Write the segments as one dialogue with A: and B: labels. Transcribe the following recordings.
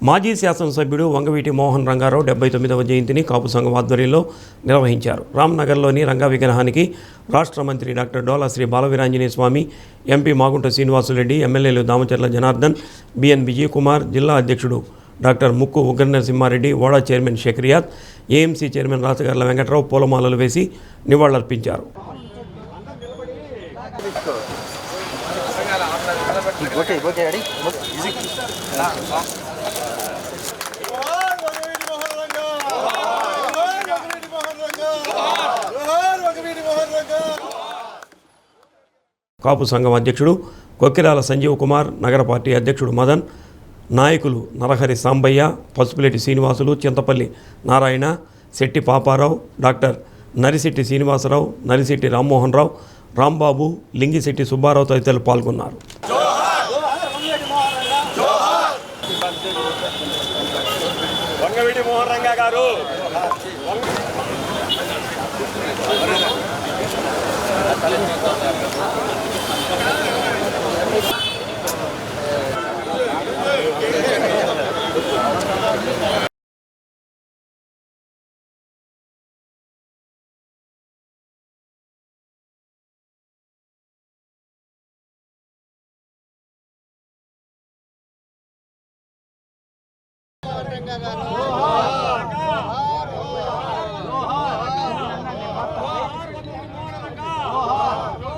A: మాజీ శాసనసభ్యుడు వంగవీటి మోహన్ రంగారావు 79వ జయంతిని కాపు సంఘం ఆధ్వర్యంలో నిర్వహించారు. రామ్నగర్లోని రంగా విగ్రహానికి రాష్ట్ర మంత్రి డాక్టర్ డోలా శ్రీ బాలవీరాంజనేయ స్వామి, ఎంపీ మాగుంట శ్రీనివాసులరెడ్డి, ఎమ్మెల్యేలు దామచర్ల జనార్దన్, బిఎన్ విజయ్ కుమార్, జిల్లా అధ్యక్షుడు doctor Mukku Ugranarasimha Reddy, OUDA chairman Sheikh Riyad, AMC chairman Rachagarla Venkatrao పూలమాలలు వేసి నివాళులర్పించారు. కాపు సంఘం అధ్యక్షుడు కొక్కిరాల సంజీవ్ కుమార్, నగర పార్టీ అధ్యక్షుడు మదన్, నాయకులు నరహరి సాంబయ్య, పసుపులేటి శ్రీనివాసులు, చింతపల్లి నారాయణ, శెట్టి పాపారావు, డాక్టర్ నరిశెట్టి శ్రీనివాసరావు, నరిశెట్టి రామ్మోహన్ రావు, రాంబాబు, లింగిశెట్టి సుబ్బారావు తదితరులు పాల్గొన్నారు.
B: వంగవీటి మోహన్ రంగా గారు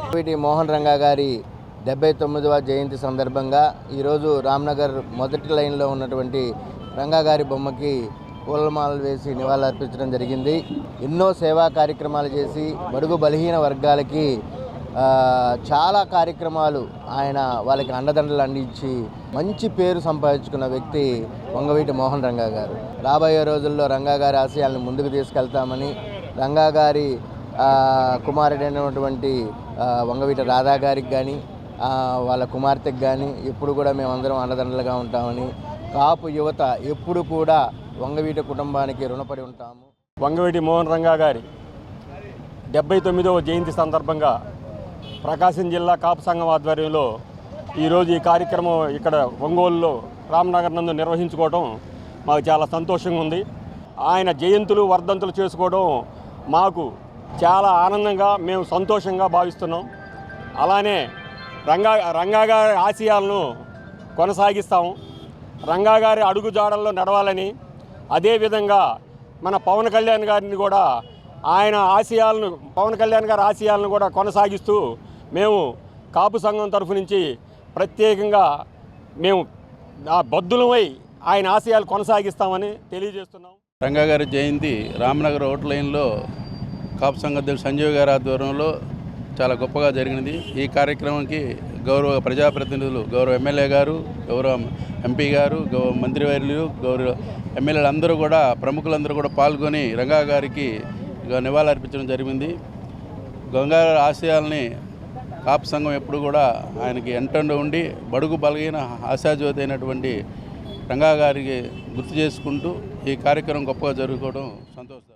C: వంగవీటి మోహన్ రంగా గారి 79వ జయంతి సందర్భంగా ఈరోజు రామ్నగర్ మొదటి లైన్లో ఉన్నటువంటి రంగా గారి బొమ్మకి పూలమాలలు వేసి నివాళులర్పించడం జరిగింది. ఎన్నో సేవా కార్యక్రమాలు చేసి బడుగు బలహీన వర్గాలకి చాలా కార్యక్రమాలు ఆయన వాళ్ళకి అండదండలు అందించి మంచి పేరు సంపాదించుకున్న వ్యక్తి వంగవీటి మోహన్ రంగా గారు. రాబోయే రోజుల్లో రంగా గారి ఆశయాలను ముందుకు తీసుకెళ్తామని, రంగా గారి కుమారుడైనటువంటి వంగవీటి రాధా గారికి కానీ వాళ్ళ కుమార్తెకి కానీ ఎప్పుడు కూడా మేమందరం అండదండలుగా ఉంటామని, కాపు యువత ఎప్పుడు కూడా వంగవీటి కుటుంబానికి రుణపడి ఉంటాము.
B: వంగవీటి మోహన్ రంగా గారి 79వ జయంతి సందర్భంగా ప్రకాశం జిల్లా కాపు సంఘం ఆధ్వర్యంలో ఈరోజు ఈ కార్యక్రమం ఇక్కడ ఒంగోలులో రామ్నగర్ నందు నిర్వహించుకోవడం మాకు చాలా సంతోషంగా ఉంది. ఆయన జయంతులు వర్ధంతులు చేసుకోవడం మాకు చాలా ఆనందంగా, మేము సంతోషంగా భావిస్తున్నాం. అలానే రంగా గారి ఆశయాలను కొనసాగిస్తాము. రంగా గారి అడుగుజాడల్లో నడవాలని, అదేవిధంగా మన పవన్ కళ్యాణ్ గారిని కూడా పవన్ కళ్యాణ్ గారి ఆశయాలను కూడా కొనసాగిస్తూ మేము కాపు సంఘం తరఫు నుంచి ప్రత్యేకంగా మేము బద్దులమై ఆయన ఆశయాలు కొనసాగిస్తామని తెలియజేస్తున్నాం.
D: రంగా గారి జయంతి రామ్నగర్ ఓట్ లైన్లో కాపు సంఘ అధ్యక్షుడు సంజీవ్ గారి ఆధ్వర్యంలో చాలా గొప్పగా జరిగినది. ఈ కార్యక్రమానికి గౌరవ ప్రజాప్రతినిధులు, గౌరవ ఎమ్మెల్యే గారు, గౌరవ ఎంపీ గారు, మంత్రివర్యులు, గౌరవ ఎమ్మెల్యేలు అందరూ కూడా, ప్రముఖులందరూ కూడా పాల్గొని రంగా గారికి నివాళులర్పించడం జరిగింది. గంగా ఆశయాల్ని కాపు సంఘం ఎప్పుడు కూడా ఆయనకి ఎంటండు ఉండి బడుగు బలహీన ఆశాజ్యోతి అయినటువంటి రంగా గారికి గుర్తు చేసుకుంటూ ఈ కార్యక్రమం గొప్పగా జరుగుకోవడం సంతోషం.